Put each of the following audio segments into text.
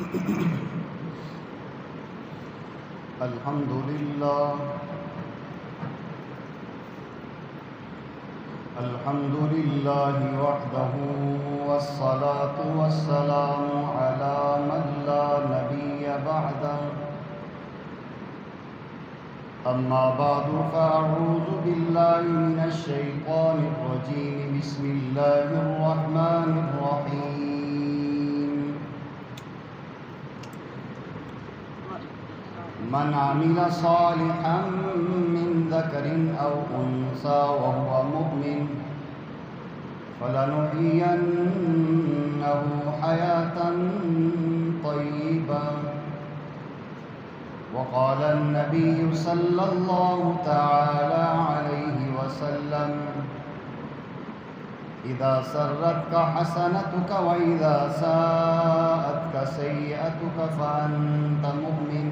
الحمد لله وحده والصلاة والسلام على من لا نبي بعده أما بعد فأعوذ بالله من الشيطان الرجيم بسم الله الرحمن الرحيم من عمل صالحا من ذكر أو أنثى وهو مؤمن فلنحيينه حياة طيبة وقال النبي صلى الله تعالى عليه وسلم إذا سرتك حسنتك وإذا ساءتك سيئتك فأنت مؤمن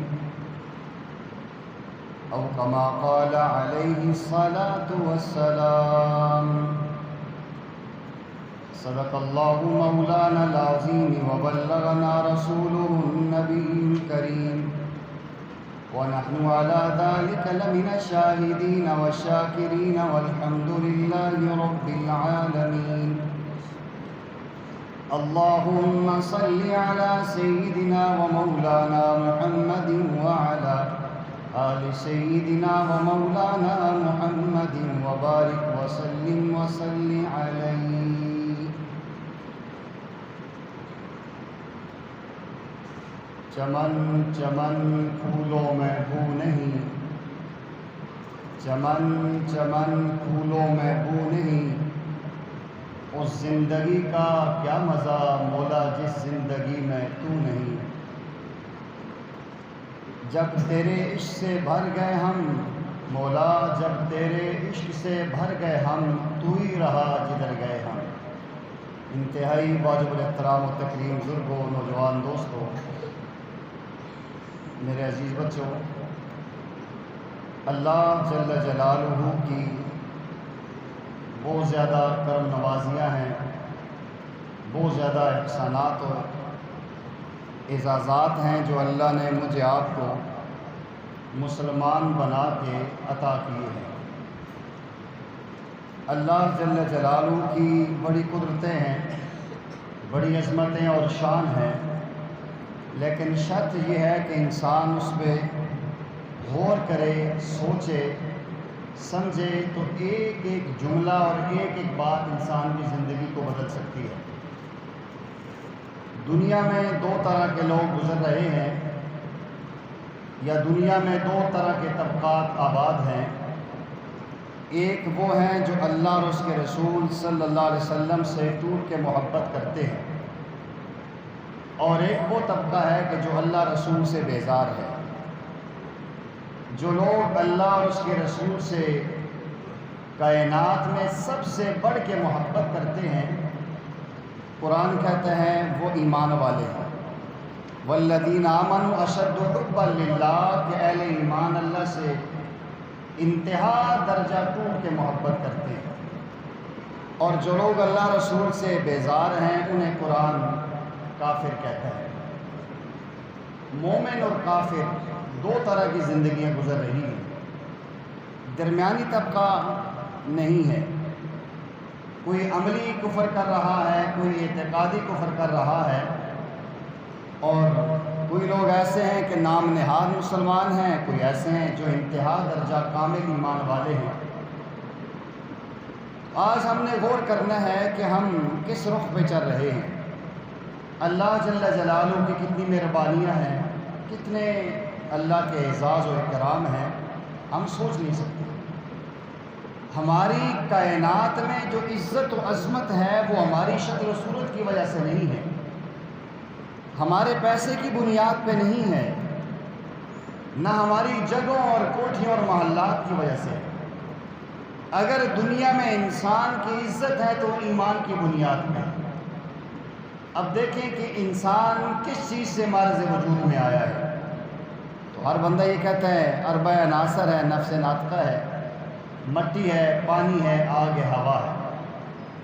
أو كما قال عليه الصلاة والسلام صدق الله مولانا العظيم وبلغنا رسوله النبي الكريم ونحن على ذلك لمن الشاهدين والشاكرين والحمد لله رب العالمين. اللهم صل على سيدنا ومولانا محمد وعلى آل سيدنا ومولانا محمد وبارك وسلم وصل عليه. چمن چمن پھولوں میں بو نہیں، چمن چمن پھولوں میں بو نہیں، اس زندگی کا کیا مزہ مولا جس زندگی میں تو نہیں. جب تیرے عشق سے بھر گئے ہم مولا، جب تیرے عشق سے بھر گئے ہم، تو ہی رہا جدھر گئے ہم. انتہائی واجب الاحترام و تکریم بزرگوں، نوجوان دوستوں، میرے عزیز بچوں، اللہ جل جلالہ کی بہت زیادہ کرم نوازیاں ہیں، بہت زیادہ احسانات و اعزازات ہیں جو اللہ نے مجھے آپ کو مسلمان بنا کے عطا کیے ہیں. اللہ جل جلالہ کی بڑی قدرتیں ہیں، بڑی عظمتیں اور شان ہیں، لیکن شرط یہ ہے کہ انسان اس پہ غور کرے، سوچے، سمجھے، تو ایک ایک جملہ اور ایک ایک بات انسان کی زندگی کو بدل سکتی ہے. دنیا میں دو طرح کے لوگ گزر رہے ہیں، یا دنیا میں دو طرح کے طبقات آباد ہیں. ایک وہ ہیں جو اللہ اور اس کے رسول صلی اللہ علیہ وسلم سے ٹوٹ کے محبت کرتے ہیں، اور ایک وہ طبقہ ہے کہ جو اللہ رسول سے بیزار ہے. جو لوگ اللہ اور اس کے رسول سے کائنات میں سب سے بڑھ کے محبت کرتے ہیں، قرآن کہتے ہیں وہ ایمان والے ہیں. والذین آمنوا اشد حبا للہ، کہ اہل ایمان اللہ سے انتہا درجہ ٹوٹ کے محبت کرتے ہیں. اور جو لوگ اللہ رسول سے بیزار ہیں انہیں قرآن کافر کہتا ہے. مومن اور کافر دو طرح کی زندگیاں گزر رہی ہیں، درمیانی طبقہ نہیں ہے. کوئی عملی کفر کر رہا ہے، کوئی اعتقادی کفر کر رہا ہے، اور کوئی لوگ ایسے ہیں کہ نام نہاد مسلمان ہیں، کوئی ایسے ہیں جو انتہا درجہ کامل ایمان والے ہیں. آج ہم نے غور کرنا ہے کہ ہم کس رخ پہ چل رہے ہیں. اللہ جل جلالہ کی کتنی مہربانیاں ہیں، کتنے اللہ کے اعزاز و اکرام ہیں، ہم سوچ نہیں سکتے. ہماری کائنات میں جو عزت و عظمت ہے وہ ہماری شکل و صورت کی وجہ سے نہیں ہے، ہمارے پیسے کی بنیاد پہ نہیں ہے، نہ ہماری جگہوں اور کوٹھیوں اور محلات کی وجہ سے. اگر دنیا میں انسان کی عزت ہے تو ایمان کی بنیاد پہ. اب دیکھیں کہ انسان کس چیز سے مارز وجود میں آیا ہے. تو ہر بندہ یہ کہتا ہے اربع عناصر ہے، نفس ناطقہ ہے، مٹی ہے، پانی ہے، آگ ہے، ہوا ہے،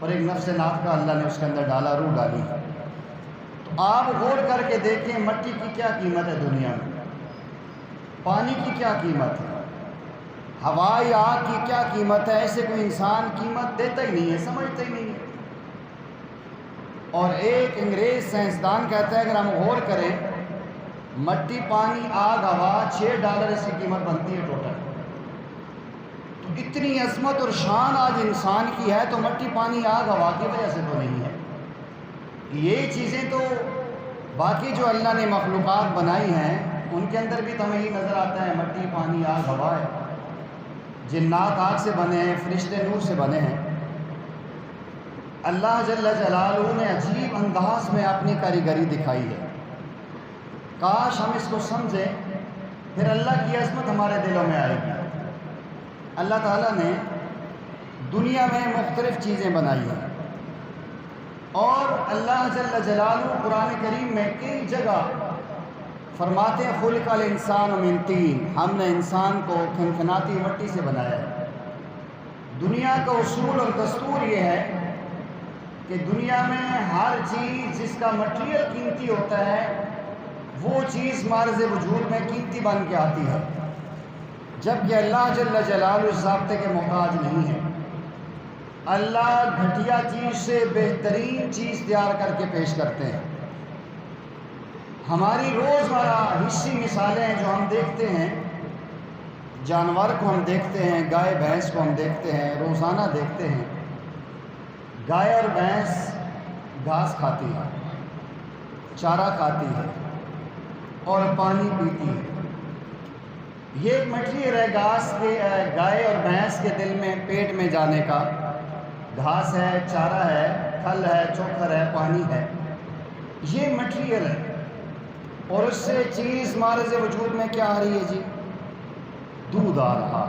اور ایک نفس ناطقہ اللہ نے اس کے اندر ڈالا، روح ڈالی. تو آپ غور کر کے دیکھیں مٹی کی کیا قیمت ہے دنیا میں، پانی کی کیا قیمت ہے، ہوائی آگ کی کیا قیمت ہے. ایسے کوئی انسان قیمت دیتا ہی نہیں ہے، سمجھتا ہی نہیں ہے. اور ایک انگریز سائنسدان کہتا ہے اگر ہم غور کریں مٹی، پانی، آگ، ہوا $6 اس کی قیمت بنتی ہے ٹوٹل. تو اتنی عظمت اور شان آج انسان کی ہے تو مٹی، پانی، آگ، ہوا کی وجہ سے تو نہیں ہے. یہ چیزیں تو باقی جو اللہ نے مخلوقات بنائی ہیں ان کے اندر بھی تو ہمیں یہ نظر آتا ہے مٹی، پانی، آگ، ہوا ہے. جنات آگ سے بنے ہیں، فرشتے نور سے بنے ہیں. اللہ جل جلالہ نے عجیب انداز میں اپنی کاریگری دکھائی ہے. کاش ہم اس کو سمجھیں، پھر اللہ کی عظمت ہمارے دلوں میں آئے گی. اللہ تعالیٰ نے دنیا میں مختلف چیزیں بنائی ہیں اور اللہ جل جلالہ قرآن کریم میں کئی جگہ فرماتے ہیں خلق الانسان من طین، ہم نے انسان کو کھنکھناتی مٹی سے بنایا ہے. دنیا کا اصول اور دستور یہ ہے کہ دنیا میں ہر چیز جس کا مٹیریل قیمتی ہوتا ہے وہ چیز معرض وجود میں قیمتی بن کے آتی ہے، جبکہ اللہ جل جلالہ اس ضابطے کے محتاج نہیں ہے. اللہ گھٹیا چیز سے بہترین چیز تیار کر کے پیش کرتے ہیں. ہماری روزمرہ حصی مثالیں جو ہم دیکھتے ہیں، جانور کو ہم دیکھتے ہیں، گائے بھینس کو ہم دیکھتے ہیں، روزانہ دیکھتے ہیں. گائے اور بھینس گھاس کھاتی ہے، چارہ کھاتی ہے اور پانی پیتی ہے. یہ ایک مٹیریل ہے گائے اور بھینس کے دل میں، پیٹ میں جانے کا. گھاس ہے، چارہ ہے، پھل ہے، چوکھر ہے، پانی ہے. یہ مٹیریل ہے اور اس سے چیز معرض وجود میں کیا آ رہی ہے جی؟ دودھ آ رہا.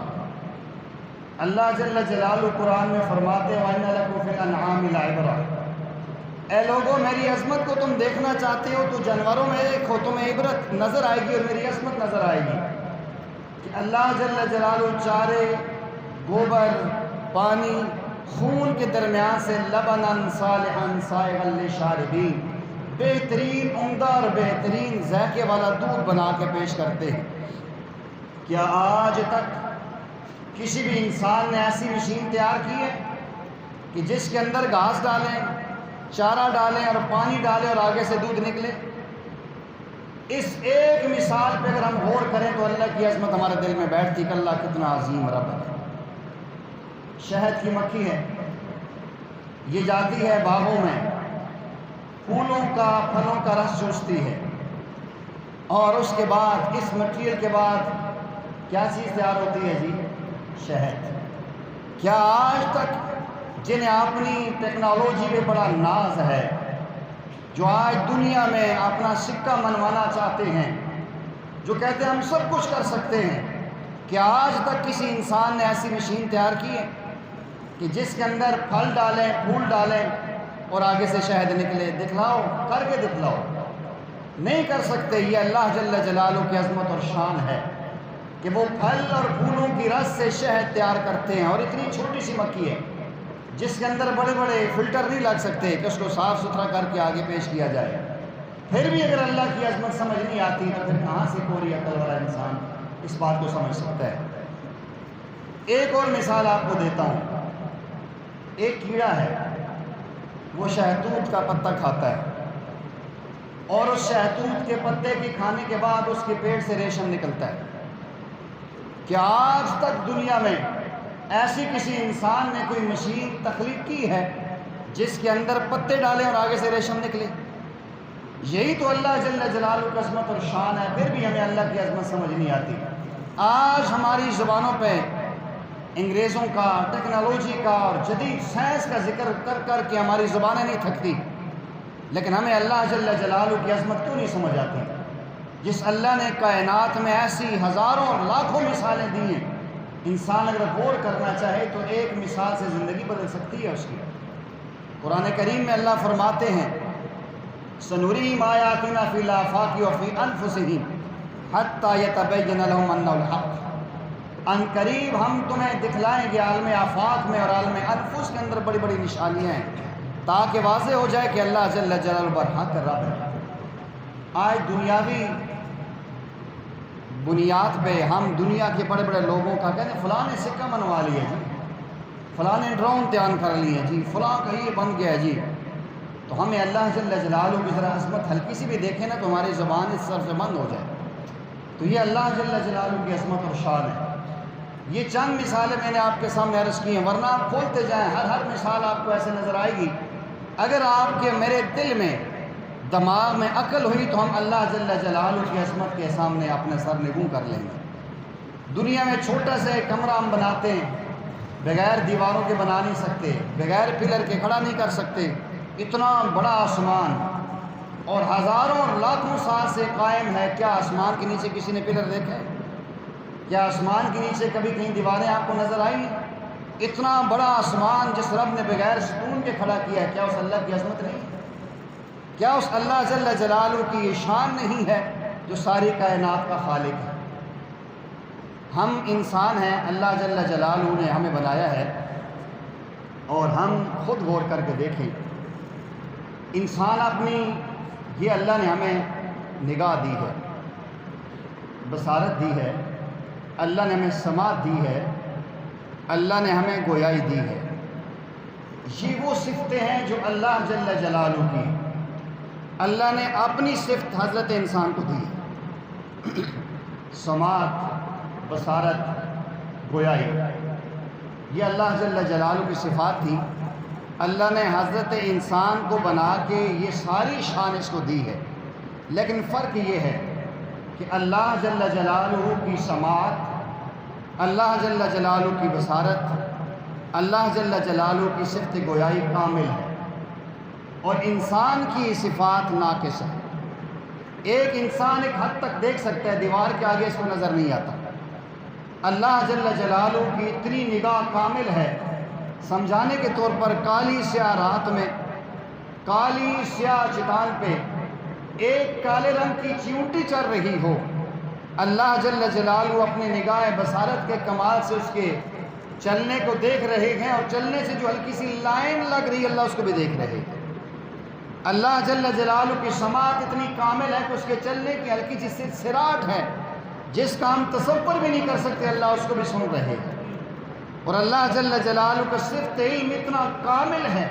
اللہ جل جلالہ قرآن میں فرماتے وَإِنَّ لَكُمْ فِي الْأَنْعَامِ لَعِبْرَةً، اے لوگوں میری عظمت کو تم دیکھنا چاہتے ہو تو جانوروں میں ایک ہو، تمہیں عبرت نظر آئے گی اور میری عظمت نظر آئے گی کہ اللہ جل جلالہ چارے، گوبر، پانی، خون کے درمیان سے لبناً صالحاً سائغاً للشاربین، بہترین، عمدہ اور بہترین ذائقے والا دودھ بنا کے پیش کرتے ہیں. کیا آج تک کسی بھی انسان نے ایسی مشین تیار کی ہے کہ جس کے اندر گھاس ڈالیں، چارہ ڈالیں اور پانی ڈالیں اور آگے سے دودھ نکلے؟ اس ایک مثال پہ اگر ہم غور کریں تو اللہ کی عظمت ہمارے دل میں بیٹھتی کہ اللہ کتنا عظیم رب ہے. شہد کی مکھی ہے، یہ جاتی ہے باغوں میں، پھولوں کا، پھلوں کا رس چوستی ہے اور اس کے بعد اس مٹیریل کے بعد کیا چیز تیار ہوتی ہے جی؟ شہد. کیا آج تک جنہیں اپنی ٹیکنالوجی پہ بڑا ناز ہے، جو آج دنیا میں اپنا سکہ منوانا چاہتے ہیں، جو کہتے ہیں ہم سب کچھ کر سکتے ہیں، کیا آج تک کسی انسان نے ایسی مشین تیار کی ہے کہ جس کے اندر پھل ڈالیں، پھول ڈالیں اور آگے سے شہد نکلے؟ دکھلاؤ، کر کے دکھلاؤ. نہیں کر سکتے. یہ اللہ جل جلالہ کی عظمت اور شان ہے کہ وہ پھل اور پھولوں کی رس سے شہد تیار کرتے ہیں. اور اتنی چھوٹی سی مکھی ہے جس کے اندر بڑے بڑے فلٹر نہیں لگ سکتے کہ اس کو صاف ستھرا کر کے آگے پیش کیا جائے. پھر بھی اگر اللہ کی عظمت سمجھ نہیں آتی تو پھر کہاں سے کوئی عقل والا انسان اس بات کو سمجھ سکتا ہے؟ ایک اور مثال آپ کو دیتا ہوں. ایک کیڑا ہے، وہ شہتوت کا پتہ کھاتا ہے اور اس شہتوت کے پتے کے کھانے کے بعد اس کے پیٹ سے ریشم نکلتا ہے. کیا آج تک دنیا میں ایسی کسی انسان نے کوئی مشین تخلیق کی ہے جس کے اندر پتے ڈالیں اور آگے سے ریشم نکلے؟ یہی تو اللہ جل جلالہ کی عظمت اور شان ہے. پھر بھی ہمیں اللہ کی عظمت سمجھ نہیں آتی. آج ہماری زبانوں پہ انگریزوں کا، ٹیکنالوجی کا اور جدید سائنس کا ذکر کر کر کے ہماری زبانیں نہیں تھکتی، لیکن ہمیں اللہ جل جلالہ کی عظمت کیوں نہیں سمجھ آتی؟ جس اللہ نے کائنات میں ایسی ہزاروں اور لاکھوں مثالیں دی ہیں، انسان اگر غور کرنا چاہے تو ایک مثال سے زندگی بدل سکتی ہے اس کی. قرآن کریم میں اللہ فرماتے ہیں سنریم آیاتنا فی الآفاق وفی انفسہم حتی یتبین لہم انہ الحق، ان قریب ہم تمہیں دکھلائیں گے عالم آفاق میں اور عالم انفس کے اندر بڑی بڑی نشانیاں ہیں تاکہ واضح ہو جائے کہ اللہ جل جلالہ برحق رب ہے. آج دنیاوی بنیاد پہ ہم دنیا کے بڑے بڑے لوگوں کا کہتے ہیں فلاں نے سکہ منوا لیا جی، فلاں نے ڈرون تیار کر لی ہے جی، فلاں کا یہ بن گیا جی. تو ہمیں اللہ جل جلالہ کی ذرا عظمت ہلکی سی بھی دیکھیں نا تو ہماری زبان اس طرف سے بند ہو جائے. تو یہ اللہ جل جلالہ کی عظمت اور شان ہے. یہ چند مثالیں میں نے آپ کے سامنے عرض کی ہیں، ورنہ آپ کھولتے جائیں ہر مثال آپ کو ایسے نظر آئے گی. اگر آپ کے میرے دل میں دماغ میں عقل ہوئی تو ہم اللہ جل جلالہ کی عظمت کے سامنے اپنے سر نگوں کر لیں گے. دنیا میں چھوٹا سا ایک کمرہ ہم بناتے ہیں، بغیر دیواروں کے بنا نہیں سکتے، بغیر پلر کے کھڑا نہیں کر سکتے. اتنا بڑا آسمان اور ہزاروں اور لاکھوں سال سے قائم ہے. کیا آسمان کے نیچے کسی نے پلر دیکھا ہے؟ کیا آسمان کے نیچے کبھی کہیں دیواریں آپ کو نظر آئی؟ اتنا بڑا آسمان جس رب نے بغیر ستون کے کھڑا کیا ہے، کیا اس اللہ کی عظمت نہیں ہے؟ کیا اس اللہ جل جلالہ کی یہ شان نہیں ہے جو ساری کائنات کا خالق ہے؟ ہم انسان ہیں، اللہ جل جلالہ نے ہمیں بنایا ہے، اور ہم خود غور کر کے دیکھیں. انسان اپنی یہ اللہ نے ہمیں نگاہ دی ہے، بصارت دی ہے، اللہ نے ہمیں سماعت دی ہے، اللہ نے ہمیں گویائی دی ہے. یہ وہ صفتیں ہیں جو اللہ جل جلالہ کی اللہ نے اپنی صفت حضرت انسان کو دی ہے. سماعت، بصارت، گویائی، یہ اللہ جل جلالہ کی صفات تھی. اللہ نے حضرت انسان کو بنا کے یہ ساری شان اس کو دی ہے. لیکن فرق یہ ہے کہ اللہ جل جلالہ کی سماعت، اللہ جل جلالہ کی بصارت، اللہ جل جلالہ کی صفت گویائی کامل ہے، اور انسان کی صفات ناقص ہے. ایک انسان ایک حد تک دیکھ سکتا ہے، دیوار کے آگے اس کو نظر نہیں آتا. اللہ جل جلالہ کی اتنی نگاہ کامل ہے. سمجھانے کے طور پر کالی سیاہ رات میں، کالی سیاہ چٹان پہ ایک کالے رنگ کی چیونٹی چل رہی ہو، اللہ جل جلالہ اپنی نگاہ بصارت کے کمال سے اس کے چلنے کو دیکھ رہے ہیں، اور چلنے سے جو ہلکی سی لائن لگ رہی ہے اللہ اس کو بھی دیکھ رہے ہیں. اللہ جل جلالہ کی سماعت اتنی کامل ہے کہ اس کے چلنے کی ہلکی سی سراٹ ہے جس کا ہم تصور بھی نہیں کر سکتے، اللہ اس کو بھی سن رہے ہیں. اور اللہ جل جلالہ کا صفت علم اتنا کامل ہے،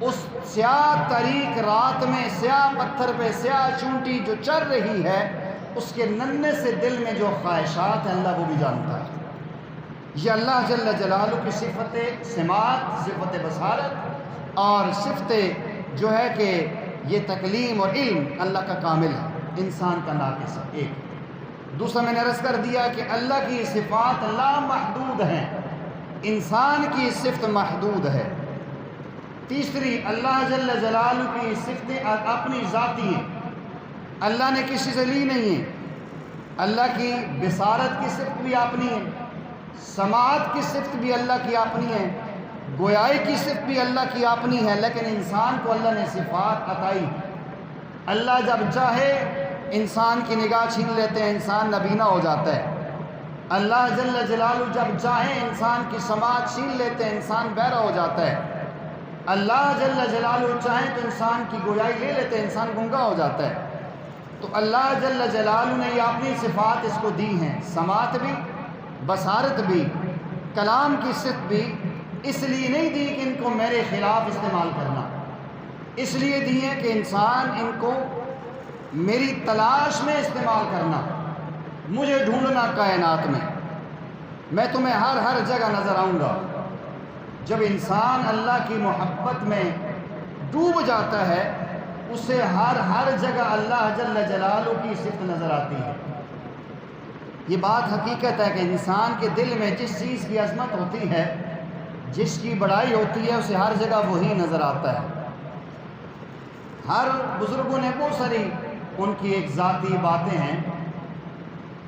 اس سیاہ تاریک رات میں سیاہ پتھر پہ سیاہ چونٹی جو چل رہی ہے، اس کے ننھے سے دل میں جو خواہشات ہیں اللہ وہ بھی جانتا ہے. یہ اللہ جل جلالہ کی صفت سماعت، صفت بصارت، اور صفت جو ہے کہ یہ تکلیم اور علم اللہ کا کامل ہے، انسان کا ناقص ہے. ایک دوسرا میں نے عرض کر دیا کہ اللہ کی صفات لامحدود ہیں، انسان کی صفت محدود ہے. تیسری، اللہ جل جلالہ کی صفتیں اپنی ذاتی ہیں، اللہ نے کسی سے لی نہیں ہے. اللہ کی بصارت کی صفت بھی اپنی ہے، سماعت کی صفت بھی اللہ کی اپنی ہے، گویائی کی صفت بھی اللہ کی اپنی ہے. لیکن انسان کو اللہ نے صفات عطائی. اللہ جب چاہے انسان کی نگاہ چھین لیتے ہیں، انسان نابینا ہو جاتا ہے. اللہ جل جلالہ جب چاہے انسان کی سماعت چھین لیتے ہیں، انسان بہرا ہو جاتا ہے. اللہ جل جلالہ چاہیں تو انسان کی گویائی لے لیتے ہیں، انسان گنگا ہو جاتا ہے. تو اللہ جل جلالہ نے یہ اپنی صفات اس کو دی ہیں، سماعت بھی، بصارت بھی، کلام کی صفت بھی. اس لیے نہیں دی کہ ان کو میرے خلاف استعمال کرنا، اس لیے دی ہے کہ انسان ان کو میری تلاش میں استعمال کرنا، مجھے ڈھونڈنا کائنات میں تمہیں ہر جگہ نظر آؤں گا. جب انسان اللہ کی محبت میں ڈوب جاتا ہے، اسے ہر جگہ اللہ جل جلالہ کی صفت نظر آتی ہے. یہ بات حقیقت ہے کہ انسان کے دل میں جس چیز کی عظمت ہوتی ہے، جس کی بڑائی ہوتی ہے، اسے ہر جگہ وہی نظر آتا ہے. ہر بزرگوں نے بہت ساری ان کی ایک ذاتی باتیں ہیں.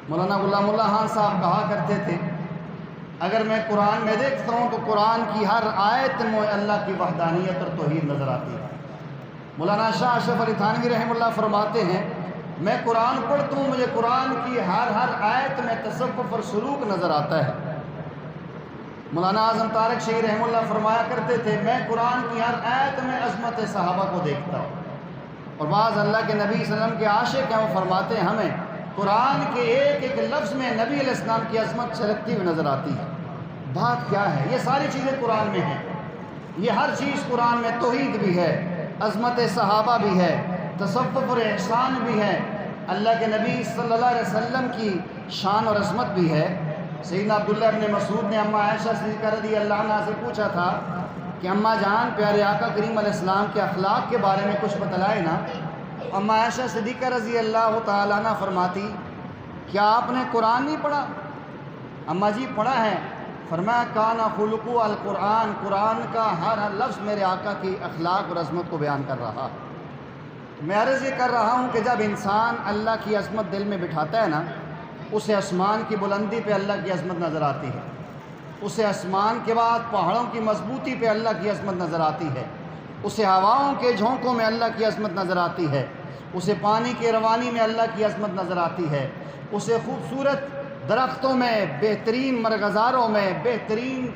مولانا غلام اللہ خان صاحب کہا کرتے تھے، اگر میں قرآن میں دیکھتا ہوں تو قرآن کی ہر آیت میں اللہ کی وحدانیت اور توحید نظر آتی ہے. مولانا شاہ اشرف علی تھانوی رحمہ اللہ فرماتے ہیں، میں قرآن پڑھتا ہوں، مجھے قرآن کی ہر آیت میں تصوف اور سلوک نظر آتا ہے. مولانا اعظم طارق شہید رحمہ اللہ فرمایا کرتے تھے، میں قرآن کی ہر آیت میں عظمت صحابہ کو دیکھتا ہوں. اور بعض اللہ کے نبی صلی اللہ علیہ وسلم کے عاشق ہیں، وہ فرماتے ہیں ہمیں قرآن کے ایک ایک لفظ میں نبی علیہ السلام کی عظمت چھلکتی ہوئی نظر آتی ہے۔ بات کیا ہے؟ یہ ساری چیزیں قرآن میں ہیں، یہ ہر چیز قرآن میں، توحید بھی ہے، عظمت صحابہ بھی ہے، تصوف اور احسان بھی ہے، اللہ کے نبی صلی اللہ علیہ وسلم کی شان اور عظمت بھی ہے۔ سیدنا عبداللہ ابن مسعود نے اماں عائشہ صدیقہ رضی اللہ عنہ سے پوچھا تھا کہ اماں جان پیارے آقا کریم علیہ السلام کے اخلاق کے بارے میں کچھ بتلائے نا۔ اماں عائشہ صدیقہ رضی اللہ تعالیٰ عنہ فرماتی کیا آپ نے قرآن نہیں پڑھا؟ اماں جی پڑھا ہے۔ فرمایا کانا خلقو القرآن، قرآن کا ہر لفظ میرے آقا کی اخلاق اور عظمت کو بیان کر رہا۔ میں عرض یہ کر رہا ہوں کہ جب انسان اللہ کی عظمت دل میں بٹھاتا ہے نا، اسے آسمان کی بلندی پہ اللہ کی عظمت نظر آتی ہے، اسے آسمان کے بعد پہاڑوں کی مضبوطی پہ اللہ کی عظمت نظر آتی ہے، اسے ہواؤں کے جھونکوں میں اللہ کی عظمت نظر آتی ہے، اسے پانی کی روانی میں اللہ کی عظمت نظر آتی ہے، اسے خوبصورت درختوں میں، بہترین مرغزاروں میں، بہترین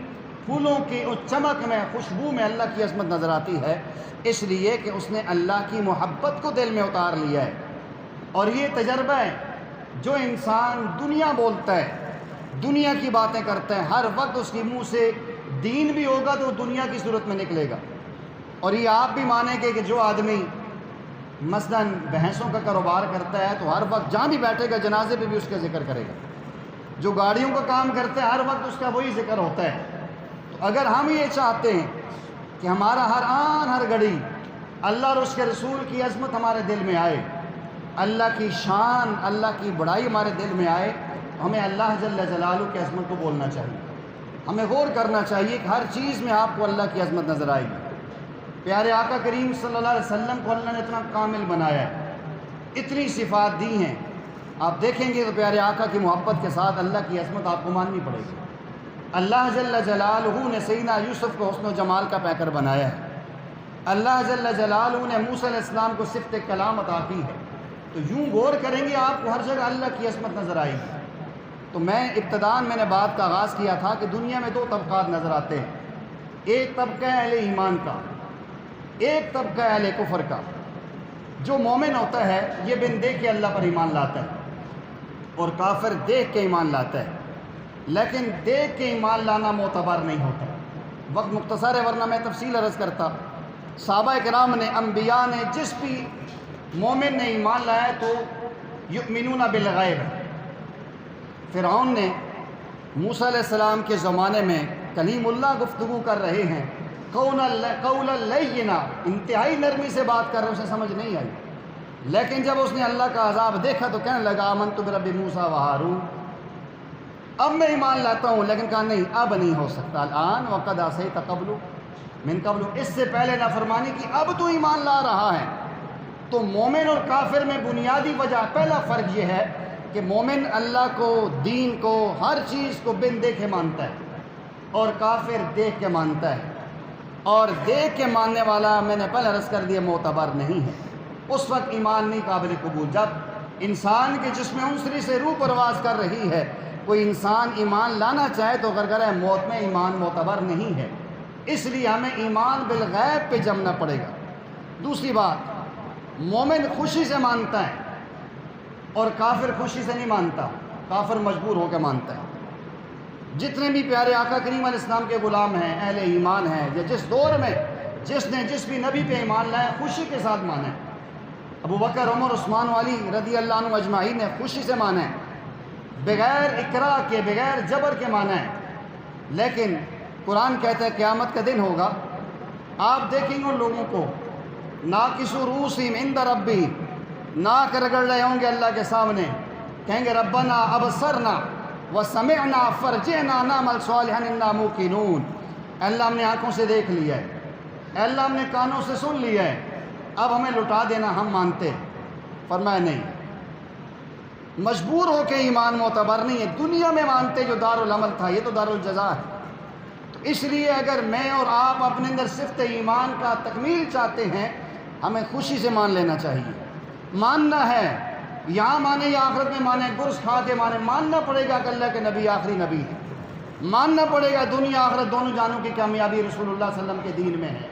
پھولوں کی چمک میں، خوشبو میں اللہ کی عظمت نظر آتی ہے، اس لیے کہ اس نے اللہ کی محبت کو دل میں اتار لیا ہے۔ اور یہ تجربہ ہے، جو انسان دنیا بولتا ہے، دنیا کی باتیں کرتا ہے، ہر وقت اس کے منہ سے دین بھی ہوگا تو دنیا کی صورت میں نکلے گا۔ اور یہ آپ بھی مانیں گے کہ جو آدمی مثلاً بھینسوں کا کاروبار کرتا ہے تو ہر وقت جہاں بھی بیٹھے گا جنازے پہ بھی اس کا ذکر کرے گا، جو گاڑیوں کا کام کرتا ہے ہر وقت اس کا وہی ذکر ہوتا ہے۔ تو اگر ہم یہ چاہتے ہیں کہ ہمارا ہر آن ہر گھڑی اللہ اور اس کے رسول کی عظمت ہمارے دل میں آئے، اللہ کی شان، اللہ کی بڑائی ہمارے دل میں آئے، تو ہمیں اللہ جل جلالہ کی عظمت کو بولنا چاہیے، ہمیں غور کرنا چاہیے کہ ہر چیز میں آپ کو اللہ کی عظمت نظر آئے گی۔ پیارے آقا کریم صلی اللہ علیہ وسلم کو اللہ نے اتنا کامل بنایا ہے، اتنی صفات دی ہیں، آپ دیکھیں گے تو پیارے آقا کی محبت کے ساتھ اللہ کی عظمت آپ کو ماننی پڑے گی۔ اللہ جل جلالہ نے سیدنا یوسف کو حسن و جمال کا پیکر بنایا ہے، اللہ جل جلالہ نے موسیٰ علیہ السلام کو صفت کلام عطا کی ہے، تو یوں غور کریں گے آپ کو ہر جگہ اللہ کی عظمت نظر آئے گی۔ تو میں نے بات کا آغاز کیا تھا کہ دنیا میں دو طبقات نظر آتے ہیں، ایک طبقہ اہل ایمان کا، ایک طبقہ اہل کفر کا۔ جو مومن ہوتا ہے یہ بن دیکھ کے اللہ پر ایمان لاتا ہے، اور کافر دیکھ کے ایمان لاتا ہے، لیکن دیکھ کے ایمان لانا معتبر نہیں ہوتا۔ وقت مختصر ہے ورنہ میں تفصیل عرض کرتا۔ صحابہ کرام نے، انبیاء نے، جس بھی مومن نے ایمان لایا تو یؤمنون بالغیب۔ فرعون نے موسیٰ علیہ السلام کے زمانے میں کلیم اللہ گفتگو کر رہے ہیں، قولا لینا، انتہائی نرمی سے بات کر رہے، اسے سمجھ نہیں آئی، لیکن جب اس نے اللہ کا عذاب دیکھا تو کہنے لگا آمنت برب موسیٰ و ہارون، اب میں ایمان لاتا ہوں، لیکن کہا نہیں اب نہیں ہو سکتا، الآن وقد عصیت قبل من قبل، اس سے پہلے نافرمانی کی، اب تو ایمان لا رہا ہے۔ تو مومن اور کافر میں بنیادی وجہ، پہلا فرق یہ ہے کہ مومن اللہ کو، دین کو، ہر چیز کو بن دیکھے مانتا ہے، اور کافر دیکھ کے مانتا ہے، اور دیکھ کے ماننے والا میں نے پہلے عرض کر دیا معتبر نہیں ہے، اس وقت ایمان نہیں قابل قبول۔ جب انسان کے جسم عنصری سے روح پرواز کر رہی ہے، کوئی انسان ایمان لانا چاہے تو غرغرہ موت میں ایمان معتبر نہیں ہے، اس لیے ہمیں ایمان بالغیب پہ جمنا پڑے گا۔ دوسری بات، مومن خوشی سے مانتا ہے اور کافر خوشی سے نہیں مانتا، کافر مجبور ہو کے مانتا ہے۔ جتنے بھی پیارے آقا کریم علیہ السلام کے غلام ہیں، اہل ایمان ہیں، یا جس دور میں جس نے جس بھی نبی پہ ایمان لایا خوشی کے ساتھ مانا ہے۔ ابو بکر، عمر، عثمان، علی رضی اللہ عنہ اجمعین نے خوشی سے مانا ہے، بغیر اکراہ کے، بغیر جبر کے مانا ہے۔ لیکن قرآن کہتا ہے قیامت کا دن ہوگا، آپ دیکھیں گے ان لوگوں کو ناکسو رؤوسہم عند ربی، ناک رگڑ رہے ہوں گے اللہ کے سامنے، کہیں گے ربنا ابصرنا وسمعنا فرجعنا نعمل صالحا انا موقنون، اے اللہ ہم نے آنکھوں سے دیکھ لیا ہے، اے اللہ ہم نے کانوں سے سن لیا ہے، اب ہمیں لٹا دینا، ہم مانتے۔ فرمایا نہیں، مجبور ہو کے ایمان معتبر نہیں ہے، دنیا میں مانتے جو دارالعمل تھا، یہ تو دارالجزا ہے۔ تو اس لیے اگر میں اور آپ اپنے اندر صفت ایمان کا تکمیل چاہتے ہیں، ہمیں خوشی سے مان لینا چاہیے۔ ماننا ہے، یہاں مانے یا آخرت میں مانے، گرس کھا کے مانے، ماننا پڑے گا کہ اللہ کے نبی آخری نبی ہے، ماننا پڑے گا دنیا آخرت دونوں جانوں کی کامیابی رسول اللہ صلی اللہ علیہ وسلم کے دین میں ہے،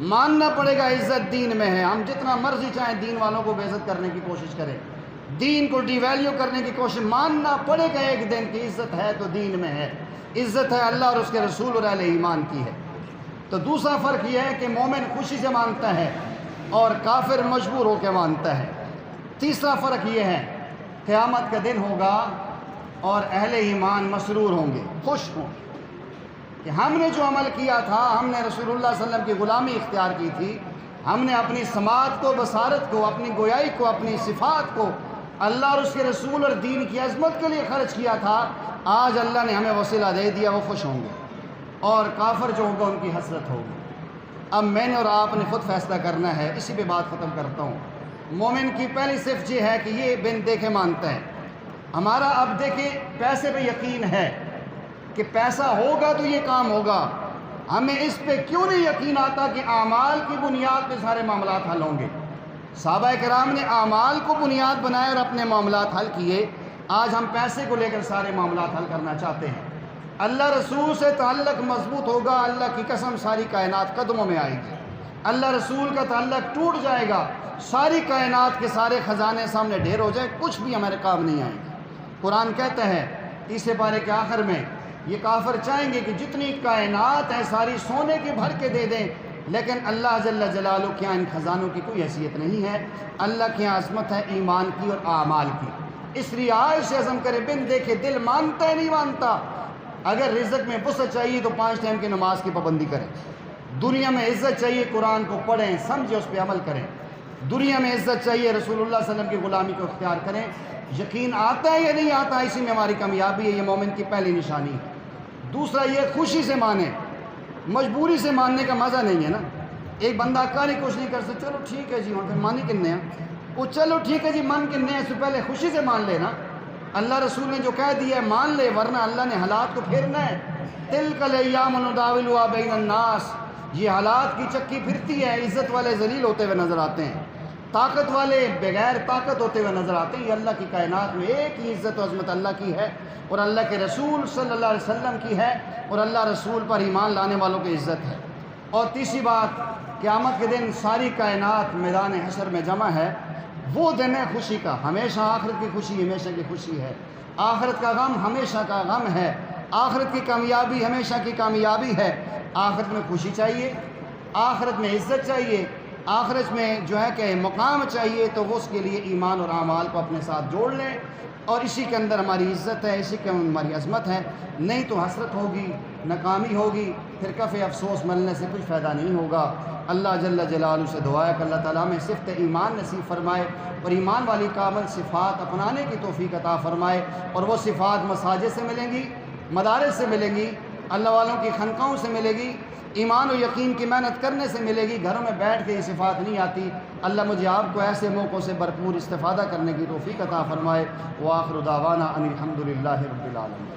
ماننا پڑے گا عزت دین میں ہے. ہم جتنا مرضی چاہیں دین والوں کو بے عزت کرنے کی کوشش کریں, دین کو ڈی ویلیو کرنے کی کوشش, ماننا پڑے گا ایک دن کی عزت ہے تو دین میں ہے. عزت ہے اللہ اور اس کے رسول اور اہل ایمان کی ہے. تو دوسرا فرق یہ ہے کہ مومن خوشی سے مانتا ہے اور کافر مجبور ہو کے مانتا ہے. تیسرا فرق یہ ہے قیامت کا دن ہوگا اور اہل ایمان مسرور ہوں گے, خوش ہوں گے کہ ہم نے جو عمل کیا تھا, ہم نے رسول اللہ صلی اللہ علیہ وسلم کی غلامی اختیار کی تھی, ہم نے اپنی سماعت کو, بصارت کو, اپنی گویائی کو, اپنی صفات کو اللہ اور اس کے رسول اور دین کی عظمت کے لیے خرچ کیا تھا, آج اللہ نے ہمیں وسیلہ دے دیا, وہ خوش ہوں گے. اور کافر جو ہوگا ان کی حسرت ہوگی. اب میں نے اور آپ نے خود فیصلہ کرنا ہے. اسی پہ بات ختم کرتا ہوں. مومن کی پہلی صفت یہ ہے کہ یہ بن دیکھے مانتا ہے. ہمارا اب دیکھیں پیسے پہ یقین ہے کہ پیسہ ہوگا تو یہ کام ہوگا, ہمیں اس پہ کیوں نہیں یقین آتا کہ اعمال کی بنیاد پہ سارے معاملات حل ہوں گے. صحابہ کرام نے اعمال کو بنیاد بنائے اور اپنے معاملات حل کیے. آج ہم پیسے کو لے کر سارے معاملات حل کرنا چاہتے ہیں. اللہ رسول سے تعلق مضبوط ہوگا, اللہ کی قسم ساری کائنات قدموں میں آئے گی. اللہ رسول کا تعلق ٹوٹ جائے گا, ساری کائنات کے سارے خزانے سامنے ڈھیر ہو جائے, کچھ بھی ہمارے کام نہیں آئے گی. قرآن کہتا ہے تیسرے پارے کے آخر میں, یہ کافر چاہیں گے کہ جتنی کائنات ہے ساری سونے کے بھر کے دے دیں, لیکن اللہ جل جلالہ کے یہاں ان خزانوں کی کوئی حیثیت نہیں ہے. اللہ کے یہاں عظمت ہے ایمان کی اور اعمال کی. اس لیے آج سے عزم کرے, بن دیکھے دل مانتا ہے نہیں مانتا. اگر رزق میں وسعت چاہیے تو 5 ٹائم کی نماز کی پابندی کریں. دنیا میں عزت چاہیے, قرآن کو پڑھیں, سمجھیں, اس پہ عمل کریں. دنیا میں عزت چاہیے, رسول اللہ صلی اللہ علیہ وسلم کی غلامی کو اختیار کریں. یقین آتا ہے یا نہیں آتا, اسی میں ہماری کامیابی ہے. یہ مومن کی پہلی نشانی ہے. دوسرا یہ خوشی سے مانیں, مجبوری سے ماننے کا مزہ نہیں ہے نا. ایک بندہ کاری کچھ نہیں کر سکتا, چلو ٹھیک ہے جی, وہاں پھر مانی کنے ہیں, وہ چلو ٹھیک ہے جی من کنے ہیں, اس سے پہلے خوشی سے مان لینا. اللہ رسول نے جو کہہ دیا ہے مان لے, ورنہ اللہ نے حالات کو پھیرنا ہے. تلک الایام نداولها بین الناس, یہ حالات کی چکی پھرتی ہے. عزت والے ذلیل ہوتے ہوئے نظر آتے ہیں, طاقت والے بغیر طاقت ہوتے ہوئے نظر آتے ہیں. یہ اللہ کی کائنات میں ایک ہی عزت و عظمت اللہ کی ہے اور اللہ کے رسول صلی اللہ علیہ وسلم کی ہے, اور اللہ رسول پر ایمان لانے والوں کی عزت ہے. اور تیسری بات, قیامت کے دن ساری کائنات میدان حشر میں جمع ہے. وہ دن ہے خوشی کا, ہمیشہ آخرت کی خوشی ہمیشہ کی خوشی ہے, آخرت کا غم ہمیشہ کا غم ہے, آخرت کی کامیابی ہمیشہ کی کامیابی ہے. آخرت میں خوشی چاہیے, آخرت میں عزت چاہیے, آخرت میں جو ہے کہ مقام چاہیے, تو وہ اس کے لیے ایمان اور اعمال کو اپنے ساتھ جوڑ لیں, اور اسی کے اندر ہماری عزت ہے, اسی کے اندر ہماری عظمت ہے. نہیں تو حسرت ہوگی, ناکامی ہوگی, پھر کف افسوس ملنے سے کچھ فائدہ نہیں ہوگا. اللہ جل جلالہ سے دعا ہے کہ اللہ تعالیٰ میں صفت ایمان نصیب فرمائے اور ایمان والی کامل صفات اپنانے کی توفیق عطا فرمائے. اور وہ صفات مساجد سے ملیں گی, مدارس سے ملیں گی, اللہ والوں کی خانقاہوں سے ملے گی, ایمان و یقین کی محنت کرنے سے ملے گی. گھروں میں بیٹھ کے یہ صفات نہیں آتی. اللہ مجھے آپ کو ایسے موقعوں سے بھرپور استفادہ کرنے کی توفیق عطا فرمائے. وآخر دعوانا ان الحمد للہ رب العالمین.